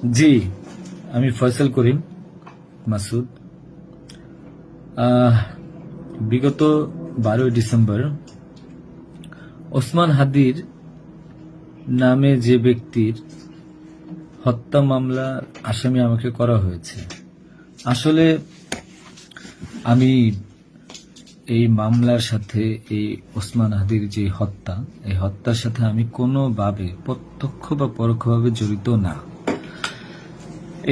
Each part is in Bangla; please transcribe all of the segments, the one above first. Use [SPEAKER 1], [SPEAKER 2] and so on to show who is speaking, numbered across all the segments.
[SPEAKER 1] জি, আমি ফয়সাল করিম মাসুদ। আহ, বিগত 12ই ডিসেম্বর ওসমান হাদির নামে যে ব্যক্তির হত্যা মামলার আসামি আমাকে করা হয়েছে। আসলে আমি এই মামলার সাথে, এই ওসমান হাদির যে হত্যা, এই হত্যার সাথে আমি কোনোভাবে প্রত্যক্ষ বা পরোক্ষভাবে জড়িত না।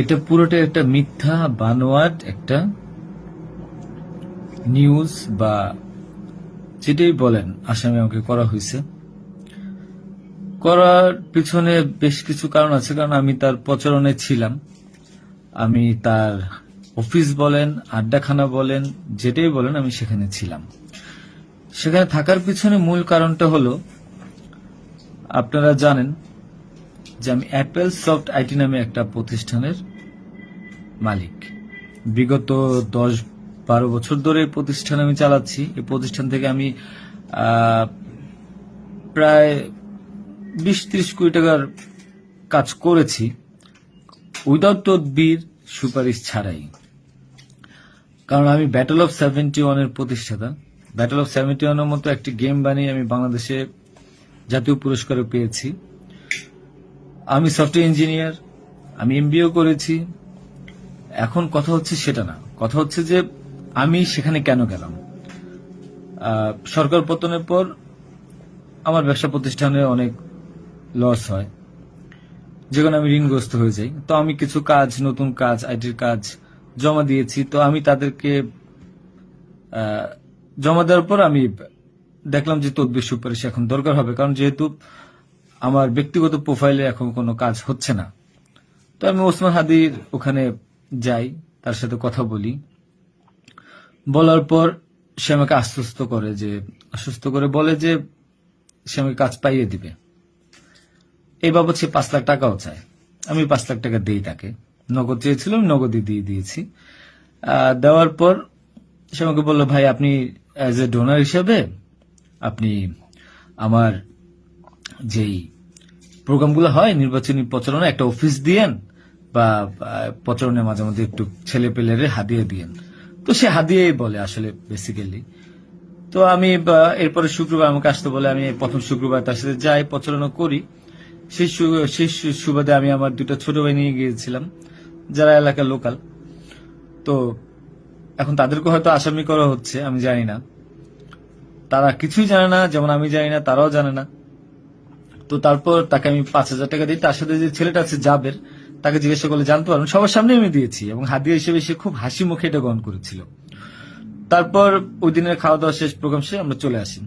[SPEAKER 1] এটা পুরোটা একটা মিথ্যা বানোয়াট একটা নিউজ বা যেটাই বলেন, আসামি আমাকে করা হয়েছে। করার পিছনে বেশ কিছু কারণ আছে, কারণ আমি তার প্রচারণায় ছিলাম। আমি তার অফিস বলেন, আড্ডাখানা বলেন, যেটাই বলেন, আমি সেখানে ছিলাম। সেখানে থাকার পিছনে মূল কারণটা হলো, আপনারা জানেন যে আমি অ্যাপেল সফট আইটি নামে একটা প্রতিষ্ঠানের মালিক। বিগত 10-12 বছর ধরে এই প্রতিষ্ঠান আমি চালাচ্ছি। এই প্রতিষ্ঠান থেকে আমি প্রায় 20-30 কোটি টাকার কাজ করেছি, উইদাউট তদবির, সুপারিশ ছাড়াই। কারণ আমি ব্যাটল অফ 71-এর প্রতিষ্ঠাতা। ব্যাটল অফ 71-এর মতো একটি গেম বানিয়ে আমি বাংলাদেশে জাতীয় পুরস্কারও পেয়েছি। আমি সফটওয়্যার ইঞ্জিনিয়ার, আমি এমবিএ করেছি। এখন কথা হচ্ছে সেটা না, কথা হচ্ছে যে আমি সেখানে কেন গেলাম। সরকার পতনের পর আমার ব্যবসা প্রতিষ্ঠানে অনেক লস হয়, যেখানে আমি ঋণগ্রস্ত হয়ে যাই। তো আমি কিছু কাজ, নতুন কাজ, আইটির কাজ জমা দিয়েছি। তো আমি তাদেরকে জমা দেওয়ার পর আমি দেখলাম যে তদবির সুপারিশ এখন দরকার হবে, কারণ যেহেতু আমার ব্যক্তিগত প্রোফাইলে এখন কোনো কাজ হচ্ছে না। তো আমি ওসমান হাদির ওখানে যাই, তার সাথে কথা বলি। বলার পর সে আমাকে আশ্বস্ত করে বলে যে সে আমাকে কাজ পাইয়ে দিবে। এই বাবদ সে 5 লাখ টাকাও চায়। আমি 5 লাখ টাকা দিই তাকে। নগদ চেয়েছিল, আমি নগদই দিয়ে দিয়েছি। দেওয়ার পর সে আমাকে বললো, ভাই আপনি অ্যাজ এ ডোনার হিসেবে আপনি আমার যেই প্রোগ্রামগুলো হয় নির্বাচনী প্রচারণা, একটা অফিস দিয়েন, বা প্রচারণায় মাঝে মধ্যে একটু ছেলে পেলেরে হাদিয়ে দিয়েন। তো সে হাদিয়েই বলে আসলে বেসিক্যালি। তো আমি এরপরে শুক্রবার আমাকে আসতে বলে, আমি প্রথম শুক্রবার তার সাথে যাই, প্রচারণা করি। সেই সুবাদে আমি আমার 2টা ছোট ভাই নিয়ে গিয়েছিলাম, যারা এলাকার লোকাল। তো এখন তাদেরকে হয়তো আসামি করা হচ্ছে, আমি জানি না। তারা কিছুই জানে না, যেমন আমি জানি না, তারাও জানে না। তো তারপর তাকে আমি 5,000 টাকা দিই। তার সাথে যে ছেলেটা আছে জাবের, তাকে জিজ্ঞাসা করলে জানতে পারবেন, সবার সামনে আমি দিয়েছি, এবং হাদিয়া হিসেবে সে খুব হাসি মুখে এটা গ্রহণ করেছিল। তারপর ওই দিনের খাওয়া দাওয়া শেষ, প্রোগ্রাম শেষ, আমরা চলে আসি।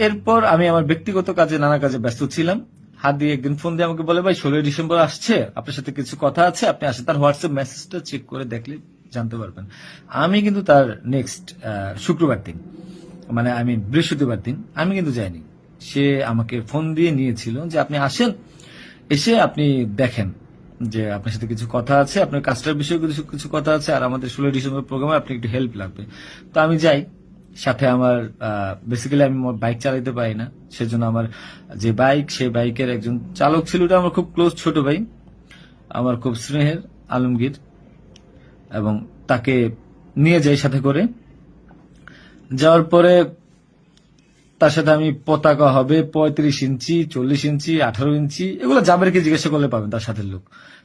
[SPEAKER 1] এরপর আমি আমার ব্যক্তিগত কাজে, নানা কাজে ব্যস্ত ছিলাম। হাদি একদিন ফোন দিয়ে আমাকে বলে, ভাই 16ই ডিসেম্বর আসছে, আপনার সাথে কিছু কথা আছে, আপনি আসেন। তার হোয়াটসঅ্যাপ মেসেজটা চেক করে দেখলে জানতে পারবেন। আমি কিন্তু তার নেক্সট শুক্রবার দিন, মানে আমি বৃহস্পতিবার দিন, আমি কিন্তু যাইনি। সে আমাকে ফোন দিয়ে নিয়েছিল যে আপনি আসেন, এসে আপনি দেখেন যে আপনার সাথে কিছু কথা আছে, আপনার কাজটার বিষয়ে কিছু কিছু কথা আছে, আর আমাদের 16ই ডিসেম্বর প্রোগ্রামে আপনি একটু হেল্প লাগবে। তো আমি যাই। সাথে আমার বেসিক্যালি আমি বাইক চালাতে পারি না, সেজন্য আমার যে বাইক, সেই বাইকের একজন চালক ছিল, ওটা আমার খুব ক্লোজ ছোট ভাই, আমার খুব স্নেহের, আলমগীর। এবং তাকে নিয়ে যাই সাথে করে। যাওয়ার পরে তার সাথে আমি, পতাকা হবে 35 ইঞ্চি, 40 ইঞ্চি, 18 ইঞ্চি, এগুলো জাবেরকে জিজ্ঞাসা করলে পাবেন, তার সাথে লোক,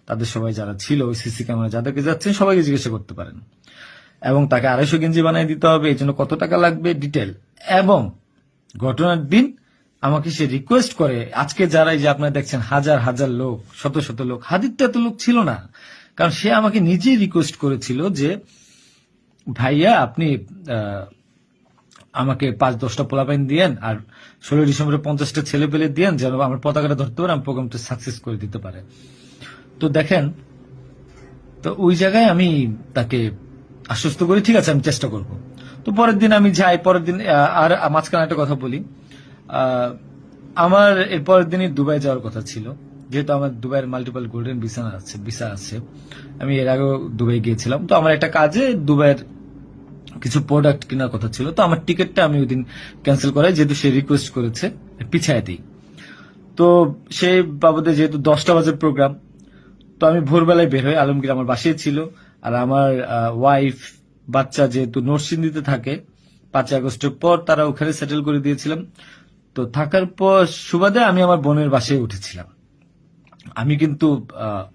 [SPEAKER 1] তাদের সবাই যারা ছিল ওই সিসি ক্যামেরা যাদেরকে যাচ্ছেন সবাইকে জিজ্ঞাসা করতে পারেন। এবং তাকে 250 গেঞ্জি বানিয়ে দিতে হবে, এই জন্য কত টাকা লাগবে ডিটেল। এবং ঘটনার দিন আমাকে সে রিকোয়েস্ট করে, আজকে যারা এই যে আপনারা দেখছেন হাজার হাজার লোক, শত শত লোক, হাদির তো এত লোক ছিল না, কারণ সে আমাকে নিজেই রিকোয়েস্ট করেছিল যে ভাইয়া আপনি আমাকে 5-10টা পোলাপাইন দিয়েন, আর 16ই ডিসেম্বরে 50টা ছেলে পেলে দিয়েন, যেন আমার পতাকাটা ধরতে পারে, আমার প্রোগ্রামটা সাকসেস করে দিতে পারে। তো দেখেন, তো ওই জায়গায় আমি তাকে আশ্বস্ত করি, ঠিক আছে আমি চেষ্টা করব। তো পরের দিন আমি যাই। পরের দিন আর মাঝখানে একটা কথা বলি, আমার এর পরের দিনই দুবাই যাওয়ার কথা ছিল, যেহেতু আমার দুবাইয়ের মাল্টিপল গোল্ডেন ভিসা আছে। আমি এর আগেও দুবাই গিয়েছিলাম। তো আমার একটা কাজে দুবাইয়ের কিছু প্রোডাক্ট কেনার কথা ছিল। তো আমার টিকিটটা আমি ওই দিন ক্যান্সেল করাই, যেহেতু সে রিকোয়েস্ট করেছে, পিছায় দিই। তো সেই বাবদে যেহেতু 10টা বাজে প্রোগ্রাম, তো আমি ভোরবেলায় বের হই, আলমগীর আমার বাসায় ছিল। আর আমার ওয়াইফ, বাচ্চা যেহেতু নরসিংদীতে থাকে, 5 আগস্টের পর তারা ওখানে সেটেল করে দিয়েছিলাম। তো থাকার পর সুবাদে আমি আমার বোনের বাসায় উঠেছিলাম। আমি কিন্তু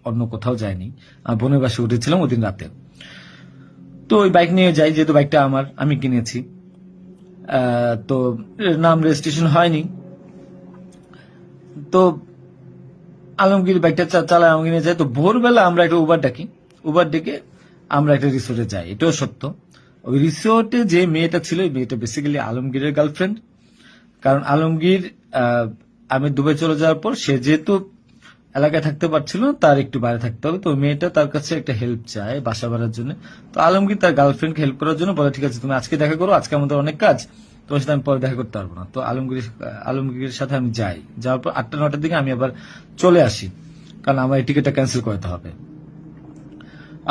[SPEAKER 1] অন্য কোথাও যাইনি, আমার বোনের বাসায় উঠেছিলাম ওদিন রাতে। তো ওই বাইক নিয়ে যাই, যেহেতু বাইকটা আমি কিনেছি। তো নাম রেজিস্ট্রেশন হয়নি। তো আলমগীর বাইকটা চালায়, আলমগীর নিয়ে যায়। তো ভোরবেলা আমরা একটা উবার ডাকি, উবার ডেকে আমরা একটা রিসোর্টে যাই। এটাও সত্য, ওই রিসোর্টে যে মেয়েটা ছিল, ওই মেয়েটা বেসিক্যালি আলমগীরের গার্লফ্রেন্ড। কারণ আলমগীর আমি দুবাই চলে যাওয়ার পর সে যেহেতু এলাকায় থাকতে পারছিল না, তার একটু বাইরে থাকতে হবে। তো ওই মেয়েটা তার কাছে একটা হেল্প চায় বাসা ভাড়ার জন্য। তো আলমগীর তার গার্লফ্রেন্ডকে হেল্প করার জন্য বলে, ঠিক আছে তুমি আজকে দেখা করো, আজকে আমাদের অনেক কাজ, তোমার সাথে আমি পরে দেখা করতে পারবো না। তো আলমগীরের সাথে আমি যাই, যাওয়ার পর 8টা-9টার দিকে আমি আবার চলে আসি, কারণ আমার এই টিকিটটা ক্যান্সেল করতে হবে।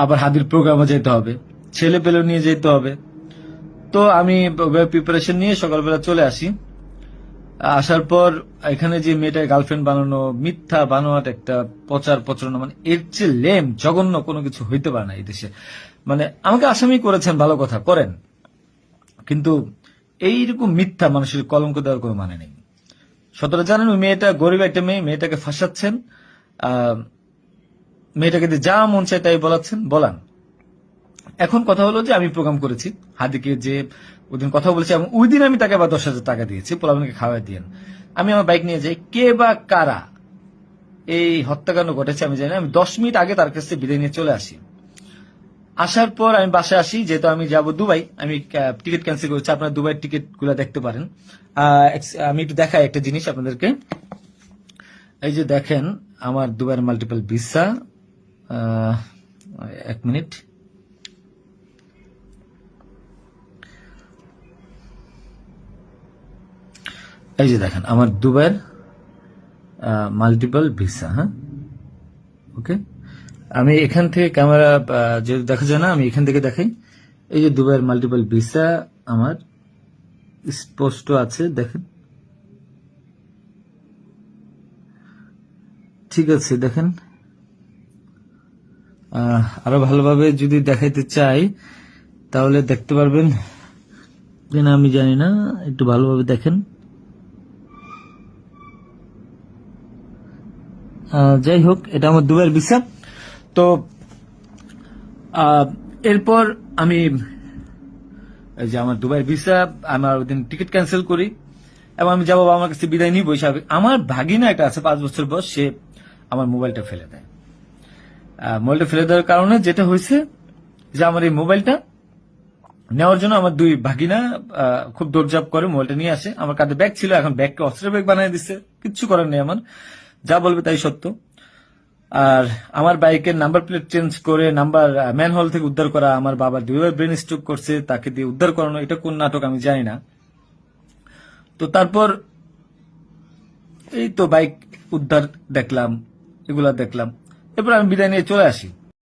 [SPEAKER 1] আবার হাদির প্রোগ্রামে যেতে হবে, ছেলে পেলেও নিয়ে যেতে হবে। তো আমি প্রিপারেশন নিয়ে সকালবেলা চলে আসি। আসার পর এখানে যে মেয়েটার গার্লফ্রেন্ড বানানো, মিথ্যা বানোয়াট একটা প্রচারণা, মানে এর চেয়ে লেম জঘন্য কোনো কিছু হইতে পারে না এই দেশে। মানে আমাকে আসামি করেছেন, ভালো কথা করেন, কিন্তু এইরকম মিথ্যা মানুষের কলঙ্ক দেওয়ার কোনো মানে নেই। সতরা জানেন, ওই মেয়েটা গরিব একটা মেয়ে, মেয়েটাকে ফাঁসাচ্ছেন, মেয়েটাকে দিয়ে যা মন চায় তাই বলান। এখন কথা হলো যে আমি প্রোগ্রাম করেছি হাদিকে, যে ওইদিন কথা বলেছি, এবং ওই দিন আমি তাকে আবার 10,000 টাকা দিয়েছি, পোলাপানকে খাওয়াই দিয়েন। আমি আমার বাইক নিয়ে যাই, কে বা কারা এই হত্যাকাণ্ড ঘটেছে আমি জানি না। আমি 10 মিনিট আগে তার কাছে বিদায় নিয়ে চলে আসি। আসার পর আমি বাসায় আসি, যেহেতু আমি যাব দুবাই, আমি টিকিট ক্যান্সেল করেছি। আপনারা দুবাইয়ের টিকিট গুলা দেখতে পারেন। আমি একটু দেখাই একটা জিনিস আপনাদেরকে। এই যে দেখেন আমার দুবাইয়ের মাল্টিপল ভিসা। 1 মিনিট। এই যে দেখেন আমার দুবাইয়ের মাল্টিপল ভিসা। হ্যাঁ, ওকে। আমি এখান থেকে ক্যামেরা যেহেতু দেখা যায় না, আমি এখান থেকে দেখাই। এই যে দুবাইয়ের মাল্টিপল ভিসা আমার স্পষ্ট আছে, দেখেন। ঠিক আছে, দেখেন। আরো ভালোভাবে যদি দেখাইতে চাই তাহলে দেখতে পারবেন কিনা আমি জানি না, একটু ভালোভাবে দেখেন। যাই হোক, এটা আমার দুবাইয়ের ভিসা। তো এরপর আমি এই যে আমার দুবাইয়ের ভিসা, আমার ওদিন টিকিট ক্যান্সেল করি এবং আমি যাবো আমার কাছে বিদায় নিবো। আমার ভাগিনা একটা আছে 5 বছর বয়স, সে আমার মোবাইলটা ফেলে দেয়। মোবাইলটা ফেলে দেওয়ার কারণে যেটা হয়েছে যে আমার এই মোবাইলটা নেওয়ার জন্য আমার 2 ভাগিনা খুব দৌড়ঝাঁপ করে মোবাইলটা নিয়ে আসে। আমার কাঁধে ব্যাগ ছিল, এখন ব্যাগকে অস্ত্রের ব্যাগ বানিয়ে দিচ্ছে, কিচ্ছু করার নেই আমার, যা বলবে তাই সত্য। আর আমার বাইকের নাম্বার প্লেট চেঞ্জ করে নাম্বার ম্যানহোল থেকে উদ্ধার করা, আমার বাবা 2বার ব্রেন স্ট্রোক করছে, তাকে দিয়ে উদ্ধার করানো, এটা কোন নাটক আমি জানি না। তো তারপর এই তো বাইক উদ্ধার দেখলাম, এগুলা দেখলাম। এরপর আমি বিদায় নিয়ে চলে আসি।